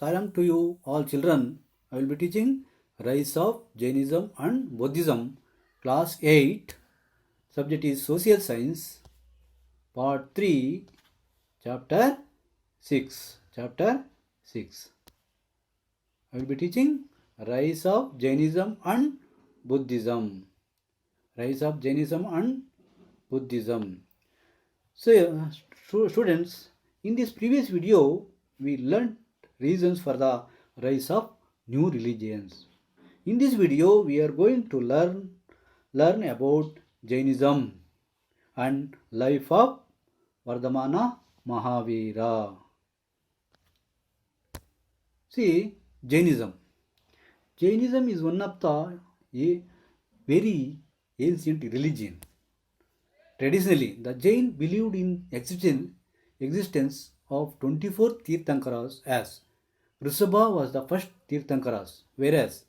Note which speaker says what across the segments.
Speaker 1: Salam to you all children. I will be teaching Rise of Jainism and Buddhism, class 8. Subject is Social Science, part 3, chapter 6. Chapter 6. I will be teaching Rise of Jainism and Buddhism. Rise of Jainism and Buddhism. So, students, in this previous video, we learned reasons for the rise of new religions. In this video, we are going to learn about Jainism and life of Vardhamana Mahavira. See, Jainism. Jainism is one of the very ancient religion. Traditionally, the Jain believed in existence of 24 Tirthankaras, as Rishabha was the first Tirthankaras, whereas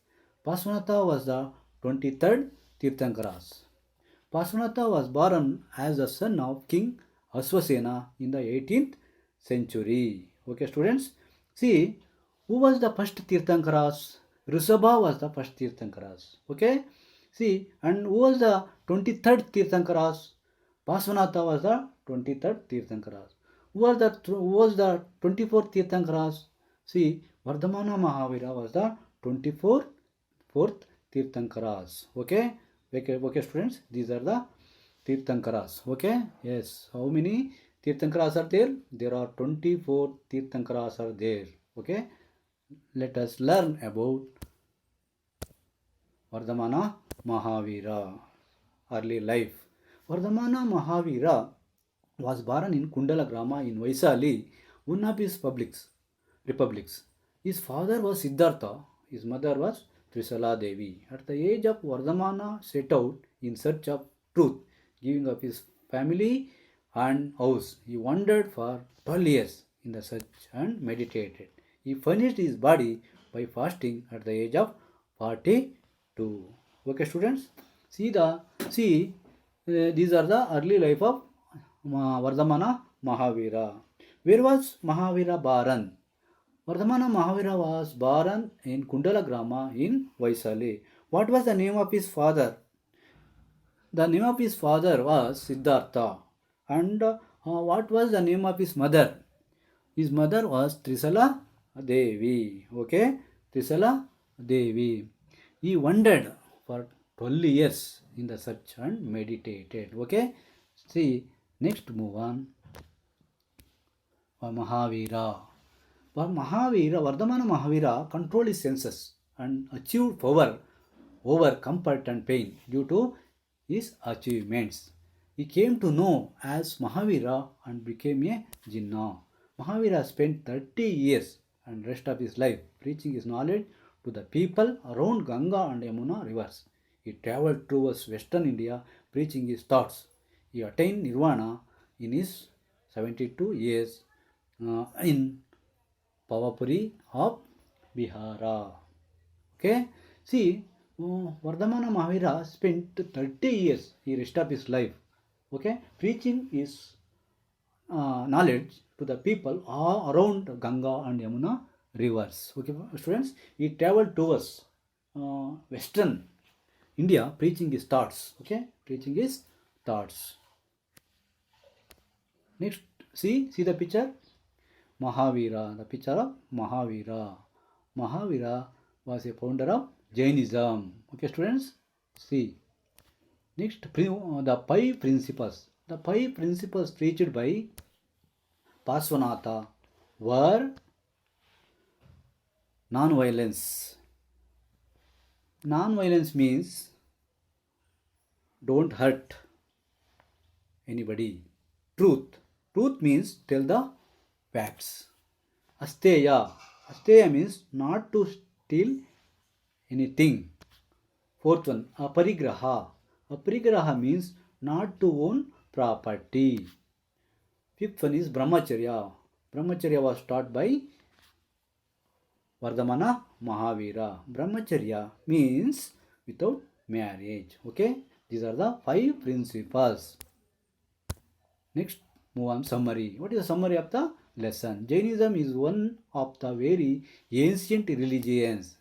Speaker 1: Paswanatha was the 23rd Tirthankaras. Paswanatha was born as the son of King Aswasena in the 18th century. Okay, students? See, who was the first Tirthankaras? Rishabha was the first Tirthankaras. Okay? See, and who was the 23rd Tirthankaras? Paswanatha was the 23rd Tirthankaras. Who was the 24th Tirthankaras? See, Vardhamana Mahavira was the 24th Tirthankaras. Okay, students, these are the Tirthankaras. Okay, yes. How many Tirthankaras are there? There are 24 Tirthankaras are there. Okay, let us learn about Vardhamana Mahavira early life. Vardhamana Mahavira was born in Kundalagrama in Vaisali, one of his republics. His father was Siddhartha, his mother was Trisala Devi. At the age of Vardhamana set out in search of truth, giving up his family and house. He wandered for 12 years in the search and meditated. He furnished his body by fasting at the age of 42. Okay, students? See, these are the early life of Vardhamana Mahavira. Where was Mahavira born? Vardhamana Mahavira was born in Kundalagrama in Vaisali. What was the name of his father? The name of his father was Siddhartha. And what was the name of his mother? His mother was Trisala Devi. Okay, Trisala Devi. He wandered for 12 years in the search and meditated. Okay, see, next move on. Mahavira. Vardhamana Mahavira controlled his senses and achieved power over comfort and pain due to his achievements. He came to know as Mahavira and became a Jinnah. Mahavira spent 30 years and rest of his life preaching his knowledge to the people around Ganga and Yamuna rivers. He traveled towards western India preaching his thoughts. He attained nirvana in his 72 years in Pavapuri of Bihara. Okay, see, Vardhamana Mahavira spent 30 years, he rest of his life, okay, preaching his knowledge to the people around Ganga and Yamuna rivers. Okay, students, he traveled towards western India preaching his thoughts. Okay, preaching his thoughts. Next, see the picture. Mahavira, the picture of Mahavira. Mahavira was a founder of Jainism. Okay, students, see. Next, the 5 principles. The 5 principles preached by Paswanatha were non-violence. Non-violence means don't hurt anybody. Truth. Truth means tell the facts. Asteya. Asteya means not to steal anything. Fourth one, aparigraha. Aparigraha means not to own property. Fifth one is brahmacharya. Brahmacharya was taught by Vardhamana Mahavira. Brahmacharya means without marriage. Okay, these are the 5 principles. Next, move on summary. What is the summary of the lesson. Jainism is one of the very ancient religions.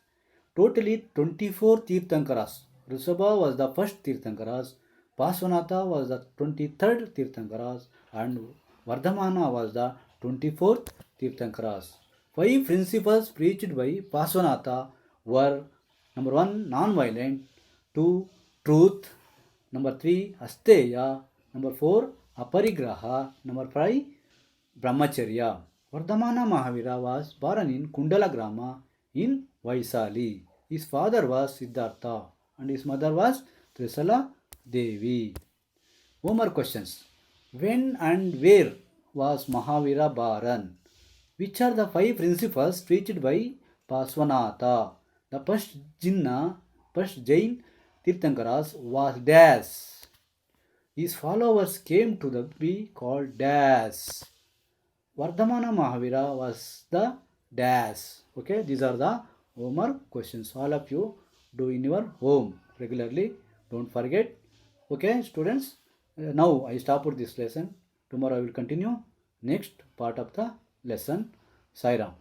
Speaker 1: Totally 24 Tirthankaras. Rishabha was the first Tirthankaras, Paswanatha was the 23rd Tirthankaras, and Vardhamana was the 24th Tirthankaras. Five principles preached by Paswanatha were: number 1, non-violent; 2, truth; number 3, asteya; number 4, aparigraha; number 5, brahmacharya. Vardhamana Mahavira was born in Kundala Grama in Vaisali. His father was Siddhartha and his mother was Trisala Devi. One more questions. When and where was Mahavira born? Which are the five principles preached by Paswanatha? The first Jain Tirthankaras was dash. His followers came to be called dash. Vardhamana Mahavira was the dash. Okay, these are the homework questions. All of you do in your home regularly. Don't forget. Okay, students. Now I stop with this lesson. Tomorrow I will continue next part of the lesson. Sai Ram.